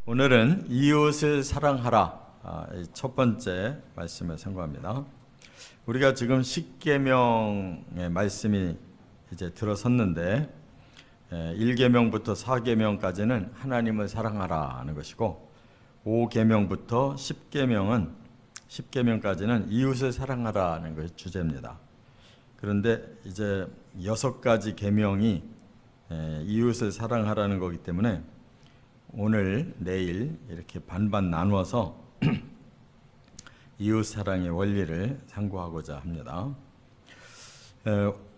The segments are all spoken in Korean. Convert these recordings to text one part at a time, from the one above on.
오늘은 이웃을 사랑하라, 첫 번째 말씀을 선고합니다. 우리가 지금 십계명의 말씀이 이제 들어섰는데 1계명부터 4계명까지는 하나님을 사랑하라는 것이고 5계명부터 10계명까지는 이웃을 사랑하라는 것이 주제입니다. 그런데 이제 6가지 계명이 이웃을 사랑하라는 거기 때문에 오늘, 내일 이렇게 반반 나누어서 이웃 사랑의 원리를 상고하고자 합니다.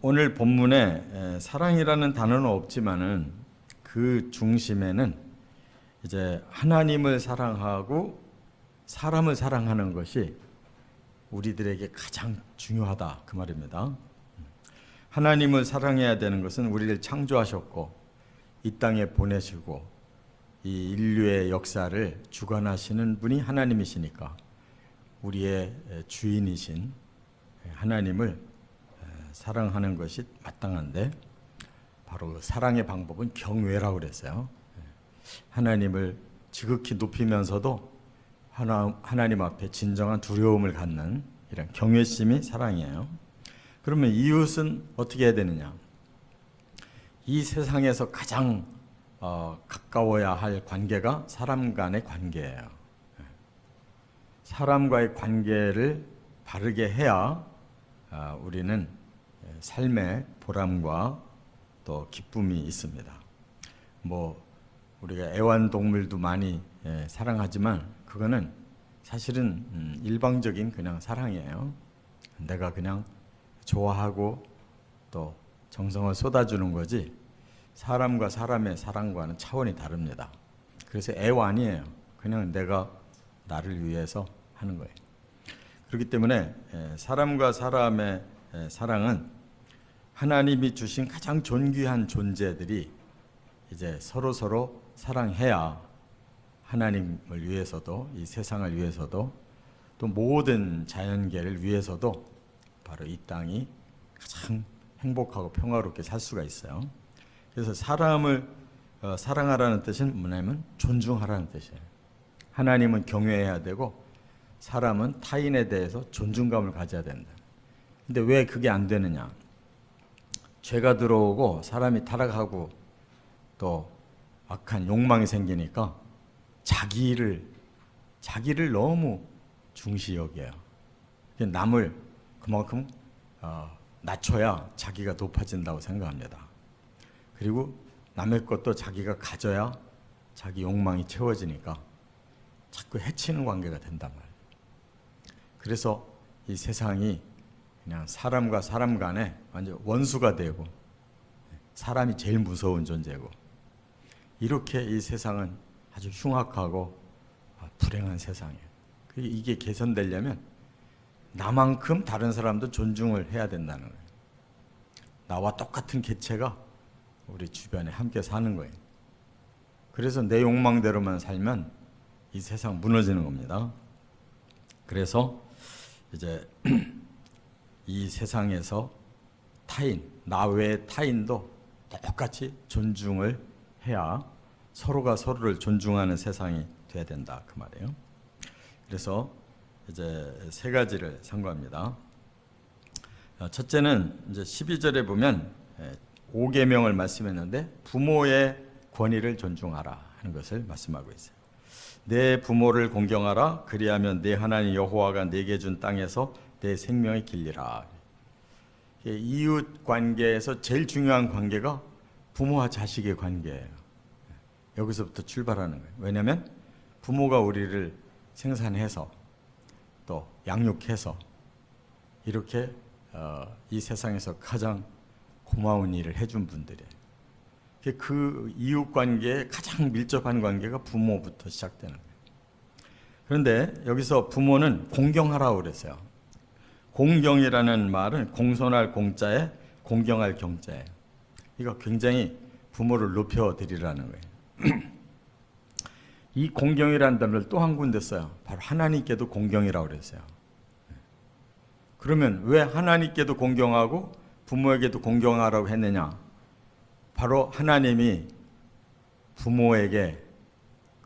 오늘 본문에 사랑이라는 단어는 없지만은 그 중심에는 이제 하나님을 사랑하고 사람을 사랑하는 것이 우리들에게 가장 중요하다 그 말입니다. 하나님을 사랑해야 되는 것은 우리를 창조하셨고 이 땅에 보내시고 이 인류의 역사를 주관하시는 분이 하나님이시니까 우리의 주인이신 하나님을 사랑하는 것이 마땅한데 바로 그 사랑의 방법은 경외라고 그랬어요. 하나님을 지극히 높이면서도 하나님 앞에 진정한 두려움을 갖는 이런 경외심이 사랑이에요. 그러면 이웃은 어떻게 해야 되느냐? 이 세상에서 가장 가까워야 할 관계가 사람 간의 관계예요. 사람과의 관계를 바르게 해야 우리는 삶의 보람과 또 기쁨이 있습니다. 우리가 애완동물도 많이 사랑하지만 그거는 사실은 일방적인 그냥 사랑이에요. 내가 그냥 좋아하고 또 정성을 쏟아주는 거지 사람과 사람의 사랑과는 차원이 다릅니다. 그래서 애완이에요. 그냥 내가 나를 위해서 하는 거예요. 그렇기 때문에 사람과 사람의 사랑은 하나님이 주신 가장 존귀한 존재들이 이제 서로 사랑해야 하나님을 위해서도 이 세상을 위해서도 또 모든 자연계를 위해서도 바로 이 땅이 가장 행복하고 평화롭게 살 수가 있어요. 그래서 사람을 사랑하라는 뜻은 뭐냐면 존중하라는 뜻이에요. 하나님은 경외해야 되고 사람은 타인에 대해서 존중감을 가져야 된다. 근데 왜 그게 안 되느냐? 죄가 들어오고 사람이 타락하고 또 악한 욕망이 생기니까 자기를 너무 중시 여겨요. 남을 그만큼 낮춰야 자기가 높아진다고 생각합니다. 그리고 남의 것도 자기가 가져야 자기 욕망이 채워지니까 자꾸 해치는 관계가 된단 말이에요. 그래서 이 세상이 그냥 사람과 사람 간에 완전 원수가 되고 사람이 제일 무서운 존재고 이렇게 이 세상은 아주 흉악하고 불행한 세상이에요. 이게 개선되려면 나만큼 다른 사람도 존중을 해야 된다는 거예요. 나와 똑같은 개체가 우리 주변에 함께 사는 거예요. 그래서 내 욕망대로만 살면 이 세상 무너지는 겁니다. 그래서 이제 이 세상에서 나 외의 타인도 똑같이 존중을 해야 서로가 서로를 존중하는 세상이 돼야 된다 그 말이에요. 그래서 이제 3가지를 상고합니다. 첫째는 이제 12절에 보면 5계명을 말씀했는데 부모의 권위를 존중하라 하는 것을 말씀하고 있어요. 내 부모를 공경하라. 그리하면 내 하나님 여호와가 내게 준 땅에서 내 생명의 길리라. 이웃 관계에서 제일 중요한 관계가 부모와 자식의 관계예요. 여기서부터 출발하는 거예요. 왜냐하면 부모가 우리를 생산해서 또 양육해서 이렇게 이 세상에서 가장 고마운 일을 해준 분들이에요. 그 이웃 관계에 가장 밀접한 관계가 부모부터 시작되는 거예요. 그런데 여기서 부모는 공경하라고 그랬어요. 공경이라는 말은 공손할 공자에 공경할 경자예요. 이거 굉장히 부모를 높여드리라는 거예요. 이 공경이라는 단어를 또 한 군데 써요. 바로 하나님께도 공경이라고 그랬어요. 그러면 왜 하나님께도 공경하고 부모에게도 공경하라고 했느냐? 바로 하나님이 부모에게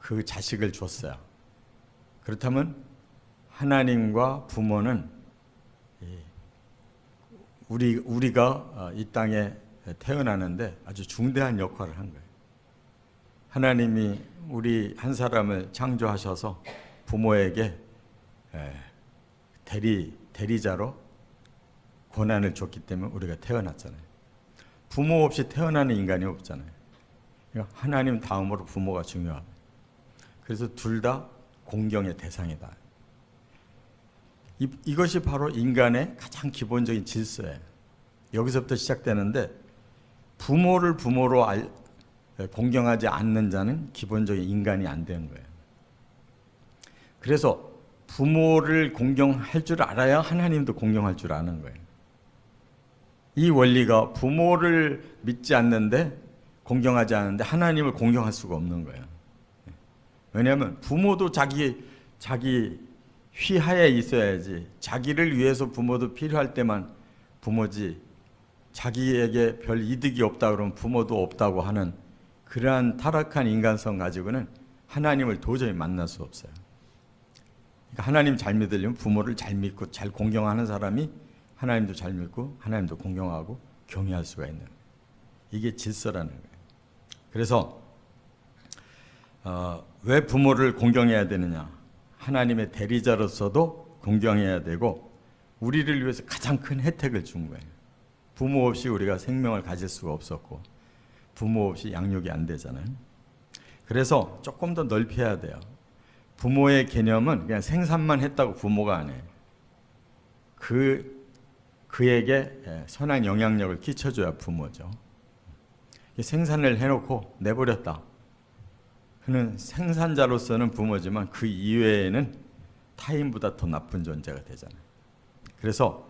그 자식을 줬어요. 그렇다면 하나님과 부모는 우리가 이 땅에 태어나는데 아주 중대한 역할을 한 거예요. 하나님이 우리 한 사람을 창조하셔서 부모에게 대리자로 권한을 줬기 때문에 우리가 태어났잖아요. 부모 없이 태어나는 인간이 없잖아요. 그러니까 하나님 다음으로 부모가 중요하고, 그래서 둘 다 공경의 대상이다. 이것이 바로 인간의 가장 기본적인 질서예요. 여기서부터 시작되는데, 부모를 부모로 공경하지 않는 자는 기본적인 인간이 안 되는 거예요. 그래서 부모를 공경할 줄 알아야 하나님도 공경할 줄 아는 거예요. 이 원리가 부모를 믿지 않는데, 공경하지 않는데 하나님을 공경할 수가 없는 거예요. 왜냐하면 부모도 자기 휘하에 있어야지, 자기를 위해서 부모도 필요할 때만 부모지, 자기에게 별 이득이 없다 그러면 부모도 없다고 하는 그러한 타락한 인간성 가지고는 하나님을 도저히 만날 수 없어요. 그러니까 하나님 잘 믿으려면 부모를 잘 믿고 잘 공경하는 사람이 하나님도 잘 믿고 하나님도 공경하고 경외할 수가 있는 거예요. 이게 질서라는 거예요. 그래서 왜 부모를 공경해야 되느냐? 하나님의 대리자로서도 공경해야 되고, 우리를 위해서 가장 큰 혜택을 준 거예요. 부모 없이 우리가 생명을 가질 수가 없었고, 부모 없이 양육이 안 되잖아요. 그래서 조금 더 넓혀야 돼요. 부모의 개념은 그냥 생산만 했다고 부모가 안 해요. 그에게 선한 영향력을 끼쳐줘야 부모죠. 생산을 해놓고 내버렸다. 그는 생산자로서는 부모지만 그 이외에는 타인보다 더 나쁜 존재가 되잖아요. 그래서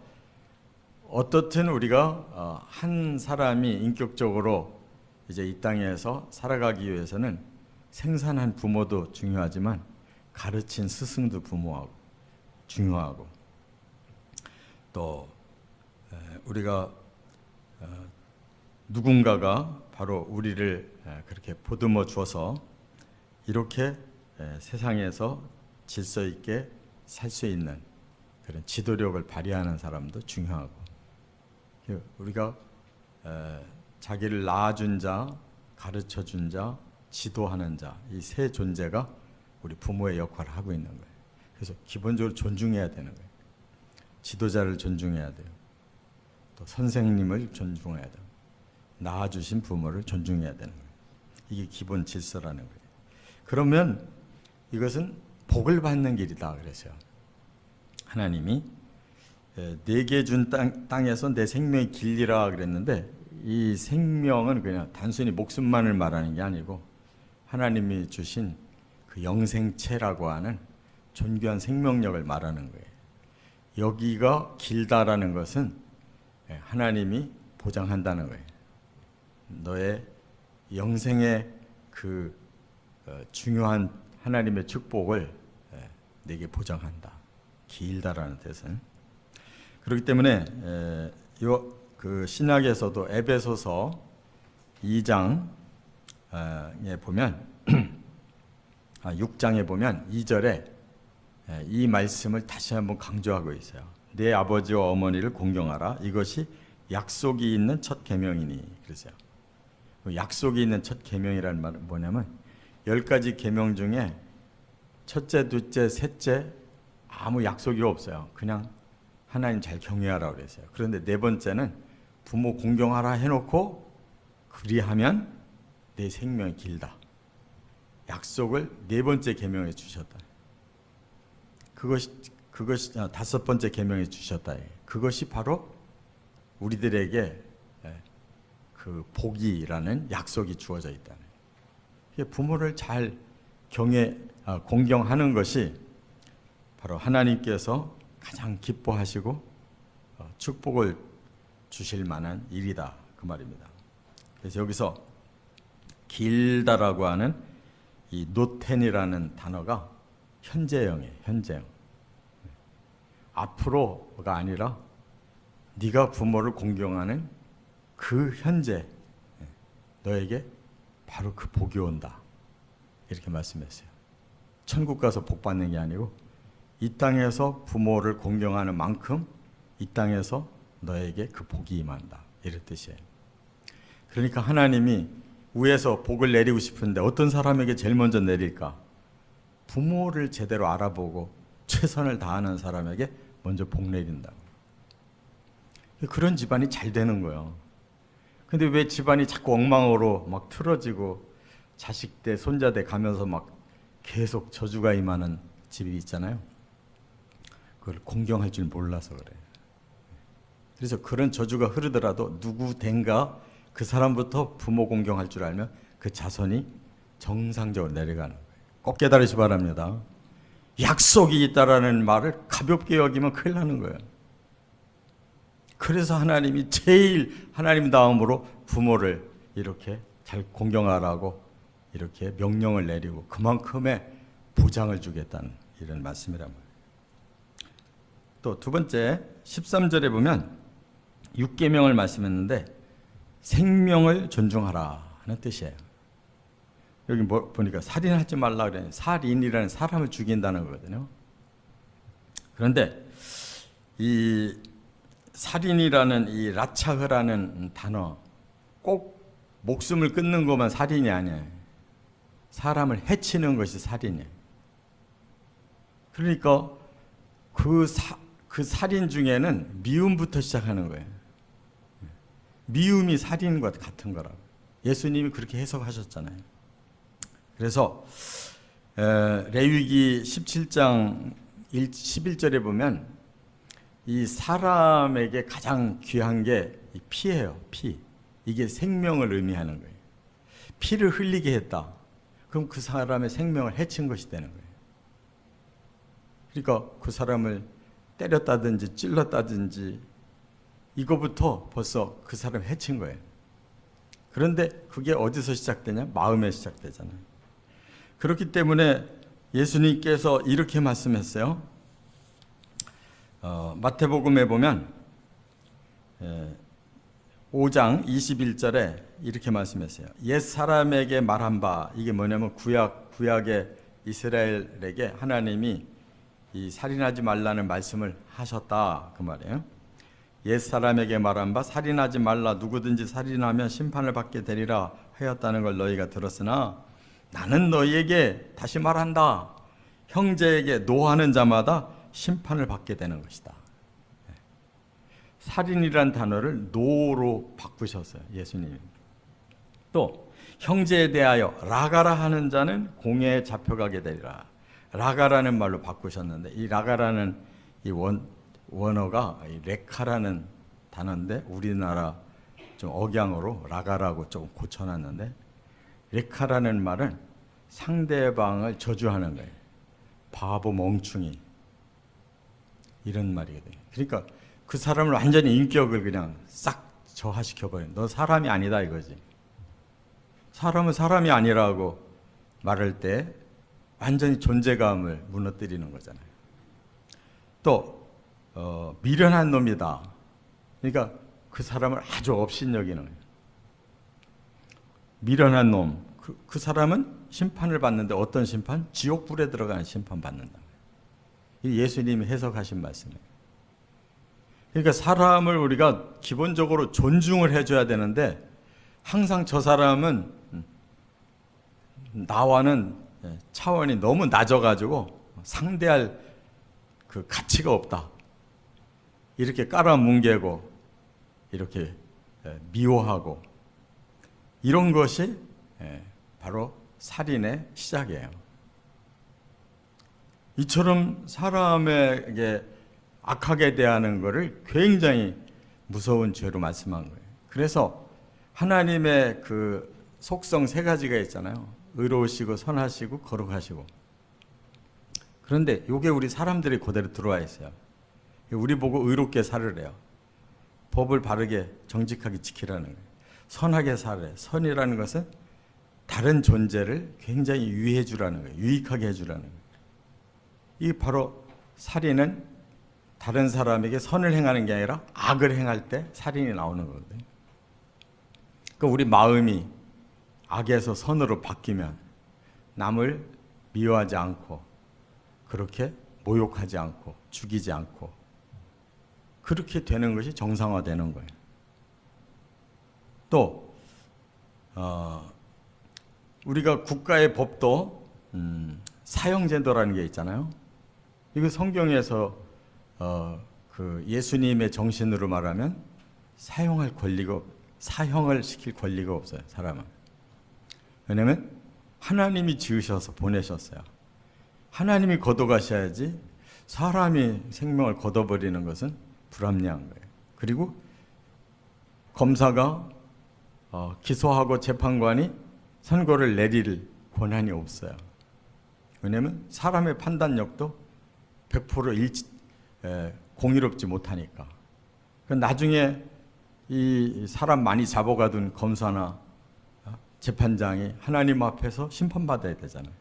어떻든 우리가 한 사람이 인격적으로 이제 이 땅에서 살아가기 위해서는 생산한 부모도 중요하지만 가르친 스승도 부모하고 중요하고, 또 우리가 누군가가 바로 우리를 그렇게 보듬어 주어서 이렇게 세상에서 질서 있게 살 수 있는 그런 지도력을 발휘하는 사람도 중요하고, 우리가 자기를 낳아준 자, 가르쳐준 자, 지도하는 자, 이 세 존재가 우리 부모의 역할을 하고 있는 거예요. 그래서 기본적으로 존중해야 되는 거예요. 지도자를 존중해야 돼요. 또 선생님을 존중해야 돼요. 낳아주신 부모를 존중해야 되는 거예요. 이게 기본 질서라는 거예요. 그러면 이것은 복을 받는 길이다 그랬어요. 하나님이 내게 준 땅에서 내 생명의 길이라 그랬는데, 이 생명은 그냥 단순히 목숨만을 말하는 게 아니고 하나님이 주신 그 영생체라고 하는 존귀한 생명력을 말하는 거예요. 여기가 길다라는 것은 하나님이 보장한다는 거예요. 너의 영생의 그 중요한 하나님의 축복을 내게 보장한다. 길다라는 뜻은. 그렇기 때문에 그 신약에서도 에베소서 2장에 보면 6장에 보면 2절에 이 말씀을 다시 한번 강조하고 있어요. 내 아버지와 어머니를 공경하라. 이것이 약속이 있는 첫 계명이니. 그러세요. 약속이 있는 첫 계명이라는 말은 뭐냐면 10가지 계명 중에 첫째, 둘째, 셋째 아무 약속이 없어요. 그냥 하나님 잘 경외하라 그랬어요. 그런데 네 번째는 부모 공경하라 해놓고 그리하면 내 생명이 길다. 약속을 네 번째 계명에 주셨다. 그것이 다섯 번째 계명에 주셨다. 그것이 바로 우리들에게 그 복이라는 약속이 주어져 있다. 부모를 잘 공경하는 것이 바로 하나님께서 가장 기뻐하시고 축복을 주실 만한 일이다, 그 말입니다. 그래서 여기서 길다라고 하는 이 노텐이라는 단어가 현재형이에요. 현재형. 앞으로가 아니라 네가 부모를 공경하는 그 현재 너에게 바로 그 복이 온다. 이렇게 말씀했어요. 천국 가서 복 받는 게 아니고 이 땅에서 부모를 공경하는 만큼 이 땅에서 너에게 그 복이 임한다, 이런 뜻이에요. 그러니까 하나님이 위에서 복을 내리고 싶은데 어떤 사람에게 제일 먼저 내릴까? 부모를 제대로 알아보고 최선을 다하는 사람에게 먼저 복 내린다. 그런 집안이 잘 되는 거예요. 근데 왜 집안이 자꾸 엉망으로 막 틀어지고 자식 대 손자 대 가면서 막 계속 저주가 임하는 집이 있잖아요. 그걸 공경할 줄 몰라서 그래요. 그래서 그런 저주가 흐르더라도 누구 된가 그 사람부터 부모 공경할 줄 알면 그 자손이 정상적으로 내려가는 거예요. 꼭 깨달으시 바랍니다. 약속이 있다라는 말을 가볍게 여기면 큰일 나는 거예요. 그래서 하나님이 제일 하나님 다음으로 부모를 이렇게 잘 공경하라고 이렇게 명령을 내리고 그만큼의 보장을 주겠다는 이런 말씀이란 말이에요. 또 두 번째 13절에 보면 6계명을 말씀했는데 생명을 존중하라 하는 뜻이에요. 여기 보니까 살인하지 말라 그래요. 살인이라는 사람을 죽인다는 거거든요. 그런데 이 살인이라는 이 라차흐라는 단어 꼭 목숨을 끊는 것만 살인이 아니에요. 사람을 해치는 것이 살인이에요. 그러니까 그 살인 중에는 미움부터 시작하는 거예요. 미움이 살인과 같은 거라고. 예수님이 그렇게 해석하셨잖아요. 그래서 레위기 17장 11절에 보면 이 사람에게 가장 귀한 게 피예요. 피. 이게 생명을 의미하는 거예요. 피를 흘리게 했다. 그럼 그 사람의 생명을 해친 것이 되는 거예요. 그러니까 그 사람을 때렸다든지 찔렀다든지 이거부터 벌써 그 사람을 해친 거예요. 그런데 그게 어디서 시작되냐? 마음에 시작되잖아요. 그렇기 때문에 예수님께서 이렇게 말씀했어요. 마태복음에 보면 5장 21절에 이렇게 말씀했어요. 옛 사람에게 말한 바, 이게 뭐냐면 구약의 이스라엘에게 하나님이 이 살인하지 말라는 말씀을 하셨다 그 말이에요. 옛 사람에게 말한 바 살인하지 말라, 누구든지 살인하면 심판을 받게 되리라 하였다는 걸 너희가 들었으나 나는 너희에게 다시 말한다. 형제에게 노하는 자마다 심판을 받게 되는 것이다. 살인이란 단어를 노로 바꾸셨어요, 예수님이. 또 형제에 대하여 라가라 하는 자는 공회에 잡혀가게 되리라. 라가라는 말로 바꾸셨는데 이 라가라는 이 원어가 레카라는 단어인데 우리나라 좀 억양으로 라가라고 조금 고쳐놨는데 레카라는 말은 상대방을 저주하는 거예요. 바보, 멍충이 이런 말이거든요. 그러니까 그 사람을 완전히 인격을 그냥 싹 저하시켜버려요. 너 사람이 아니다 이거지. 사람은 사람이 아니라고 말할 때 완전히 존재감을 무너뜨리는 거잖아요. 또 미련한 놈이다. 그러니까 그 사람을 아주 업신여기는 거예요. 미련한 놈. 그 사람은 심판을 받는데 어떤 심판? 지옥불에 들어가는 심판 받는다. 예수님이 해석하신 말씀이에요. 그러니까 사람을 우리가 기본적으로 존중을 해줘야 되는데 항상 저 사람은 나와는 차원이 너무 낮아가지고 상대할 그 가치가 없다. 이렇게 깔아뭉개고 이렇게 미워하고 이런 것이 바로 살인의 시작이에요. 이처럼 사람에게 악하게 대하는 것을 굉장히 무서운 죄로 말씀한 거예요. 그래서 하나님의 그 속성 세 가지가 있잖아요. 의로우시고 선하시고 거룩하시고. 그런데 이게 우리 사람들이 그대로 들어와 있어요. 우리 보고 의롭게 살으래요. 법을 바르게 정직하게 지키라는 거예요. 선하게 살아요. 선이라는 것은 다른 존재를 굉장히 유의해 주라는 거예요. 유익하게 해주라는 거예요. 이게 바로 살인은 다른 사람에게 선을 행하는 게 아니라 악을 행할 때 살인이 나오는 거거든요. 그러니까 우리 마음이 악에서 선으로 바뀌면 남을 미워하지 않고 그렇게 모욕하지 않고 죽이지 않고 그렇게 되는 것이 정상화되는 거예요. 또 우리가 국가의 법도 사형제도라는 게 있잖아요. 이거 성경에서 그 예수님의 정신으로 말하면 사형을 시킬 권리가 없어요, 사람은. 왜냐하면 하나님이 지으셔서 보내셨어요. 하나님이 걷어가셔야지 사람이 생명을 걷어버리는 것은 불합리한 거예요. 그리고 검사가 기소하고 재판관이 선고를 내릴 권한이 없어요. 왜냐하면 사람의 판단력도 100% 공의롭지 못하니까. 나중에 이 사람 많이 잡아가둔 검사나 재판장이 하나님 앞에서 심판받아야 되잖아요.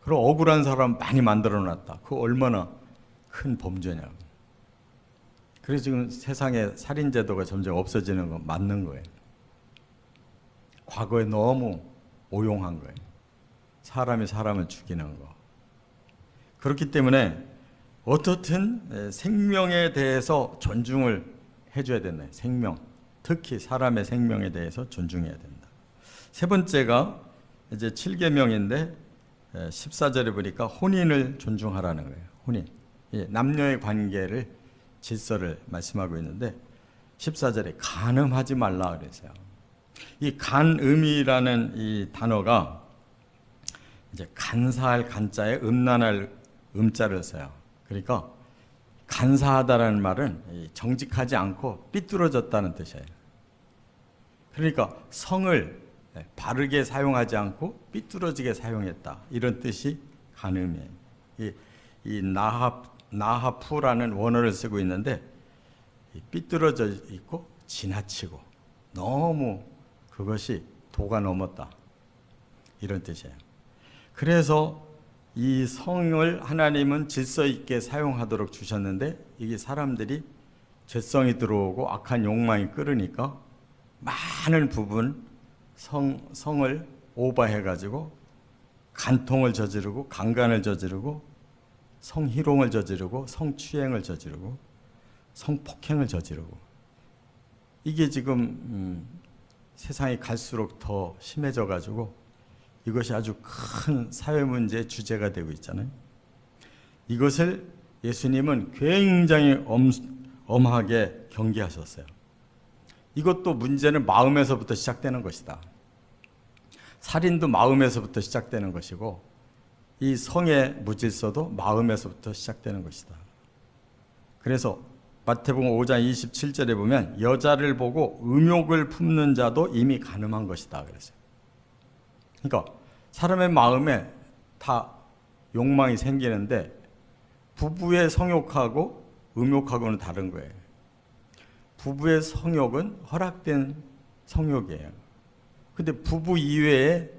그럼 억울한 사람 많이 만들어놨다. 그거 얼마나 큰 범죄냐고. 그래서 지금 세상에 살인제도가 점점 없어지는 건 맞는 거예요. 과거에 너무 오용한 거예요. 사람이 사람을 죽이는 거. 그렇기 때문에 어떻든 생명에 대해서 존중을 해줘야 된다. 생명, 특히 사람의 생명에 대해서 존중해야 된다. 세 번째가 이제 7계명인데 14절에 보니까 혼인을 존중하라는 거예요. 혼인. 남녀의 관계를 질서를 말씀하고 있는데 14절에 간음하지 말라 그랬어요. 이 간음이라는 이 단어가 이제 간사할 간자에 음란할 음자를 써요. 그러니까 간사하다라는 말은 정직하지 않고 삐뚤어졌다는 뜻이에요. 그러니까 성을 바르게 사용하지 않고 삐뚤어지게 사용했다. 이런 뜻이 간음이에요. 이 나하푸라는 원어를 쓰고 있는데 삐뚤어져 있고 지나치고 너무 그것이 도가 넘었다. 이런 뜻이에요. 그래서 이 성을 하나님은 질서 있게 사용하도록 주셨는데 이게 사람들이 죄성이 들어오고 악한 욕망이 끓으니까 많은 부분 성을 오버해가지고 간통을 저지르고 강간을 저지르고 성희롱을 저지르고 성추행을 저지르고 성폭행을 저지르고 이게 지금 세상이 갈수록 더 심해져가지고 이것이 아주 큰 사회 문제의 주제가 되고 있잖아요. 이것을 예수님은 굉장히 엄하게 경계하셨어요. 이것도 문제는 마음에서부터 시작되는 것이다. 살인도 마음에서부터 시작되는 것이고 이 성의 무질서도 마음에서부터 시작되는 것이다. 그래서 마태복음 5장 27절에 보면 여자를 보고 음욕을 품는 자도 이미 간음한 것이다 그랬어요. 그러니까 사람의 마음에 다 욕망이 생기는데 부부의 성욕하고 음욕하고는 다른 거예요. 부부의 성욕은 허락된 성욕이에요. 근데 부부 이외에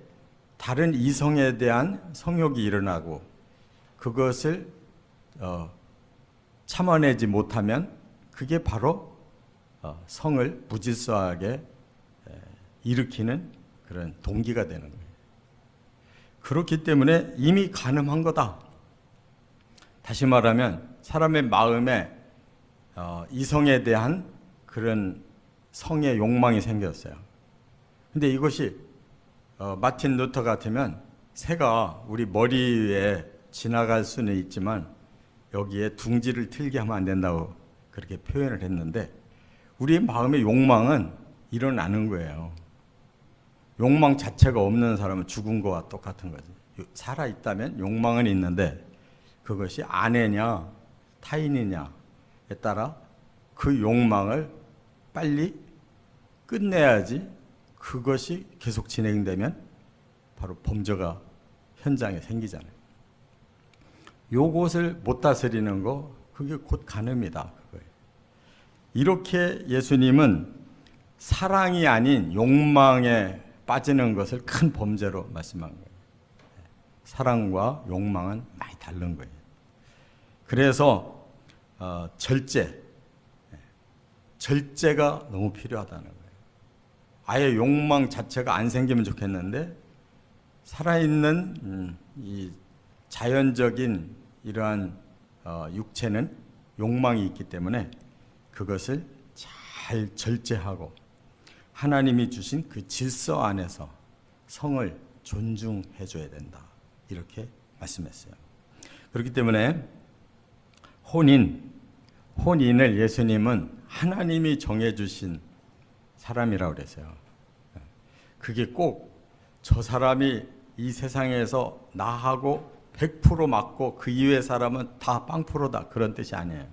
다른 이성에 대한 성욕이 일어나고 그것을 참아내지 못하면 그게 바로 성을 무질서하게 일으키는 그런 동기가 되는 거예요. 그렇기 때문에 이미 간음한 거다. 다시 말하면 사람의 마음에 이성에 대한 그런 성의 욕망이 생겼어요. 근데 이것이 마틴 루터 같으면 새가 우리 머리 위에 지나갈 수는 있지만 여기에 둥지를 틀게 하면 안 된다고 그렇게 표현을 했는데 우리의 마음의 욕망은 일어나는 거예요. 욕망 자체가 없는 사람은 죽은 거와 똑같은 거지. 살아있다면 욕망은 있는데 그것이 아내냐 타인이냐에 따라 그 욕망을 빨리 끝내야지 그것이 계속 진행되면 바로 범죄가 현장에 생기잖아요. 요것을 못 다스리는 거 그게 곧 간음이다. 그거예요. 이렇게 예수님은 사랑이 아닌 욕망에 빠지는 것을 큰 범죄로 말씀한 거예요. 사랑과 욕망은 많이 다른 거예요. 그래서 절제가 너무 필요하다는 거예요. 아예 욕망 자체가 안 생기면 좋겠는데 살아있는 이 자연적인 이러한 육체는 욕망이 있기 때문에 그것을 잘 절제하고 하나님이 주신 그 질서 안에서 성을 존중해 줘야 된다. 이렇게 말씀했어요. 그렇기 때문에 혼인을 예수님은 하나님이 정해주신 사람이라고 그랬어요. 그게 꼭 저 사람이 이 세상에서 나하고 100% 맞고 그 이외의 사람은 다 빵프로다, 그런 뜻이 아니에요.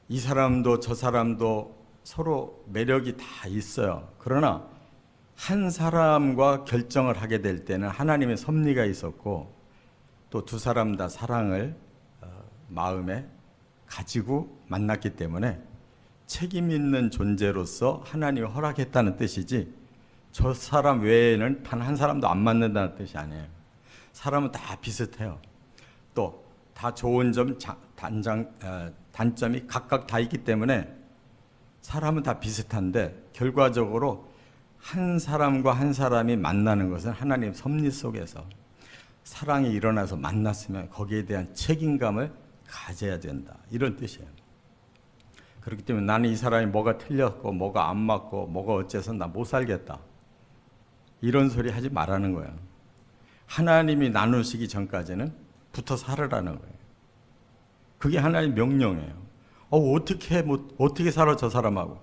이 사람도 저 사람도 서로 매력이 다 있어요. 그러나 한 사람과 결정을 하게 될 때는 하나님의 섭리가 있었고 또 두 사람 다 사랑을 마음에 가지고 만났기 때문에 책임 있는 존재로서 하나님이 허락했다는 뜻이지, 저 사람 외에는 단 한 사람도 안 맞는다는 뜻이 아니에요. 사람은 다 비슷해요. 또 다 좋은 점, 단점이 각각 다 있기 때문에 사람은 다 비슷한데 결과적으로 한 사람과 한 사람이 만나는 것은 하나님 섭리 속에서 사랑이 일어나서 만났으면 거기에 대한 책임감을 가져야 된다, 이런 뜻이에요. 그렇기 때문에 나는 이 사람이 뭐가 틀렸고 뭐가 안 맞고 뭐가 어째서 나 못 살겠다, 이런 소리 하지 말라는 거예요. 하나님이 나누시기 전까지는 붙어 살으라는 거예요. 그게 하나님 명령이에요. 어떻게 살아 저 사람하고.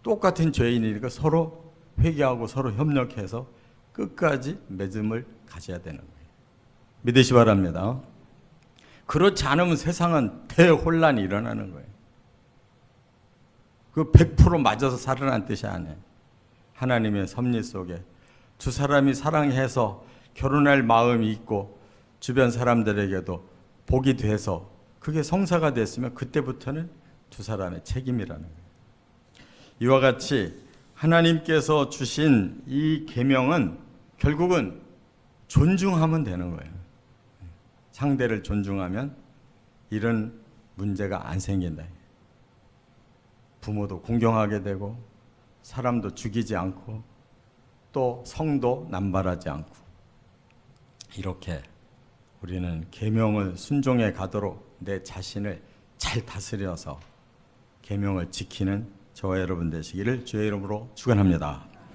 똑같은 죄인이니까 서로 회개하고 서로 협력해서 끝까지 맺음을 가져야 되는 거예요. 믿으시 바랍니다. 그렇지 않으면 세상은 대혼란이 일어나는 거예요. 그 100% 맞아서 살으라는 뜻이 아니에요. 하나님의 섭리 속에 두 사람이 사랑해서 결혼할 마음이 있고 주변 사람들에게도 복이 돼서 그게 성사가 됐으면 그때부터는 두 사람의 책임이라는 거예요. 이와 같이 하나님께서 주신 이 계명은 결국은 존중하면 되는 거예요. 상대를 존중하면 이런 문제가 안 생긴다. 부모도 공경하게 되고 사람도 죽이지 않고 또 성도 남발하지 않고, 이렇게 우리는 계명을 순종해 가도록 내 자신을 잘 다스려서 계명을 지키는 저와 여러분 되시기를 주의 이름으로 축원합니다.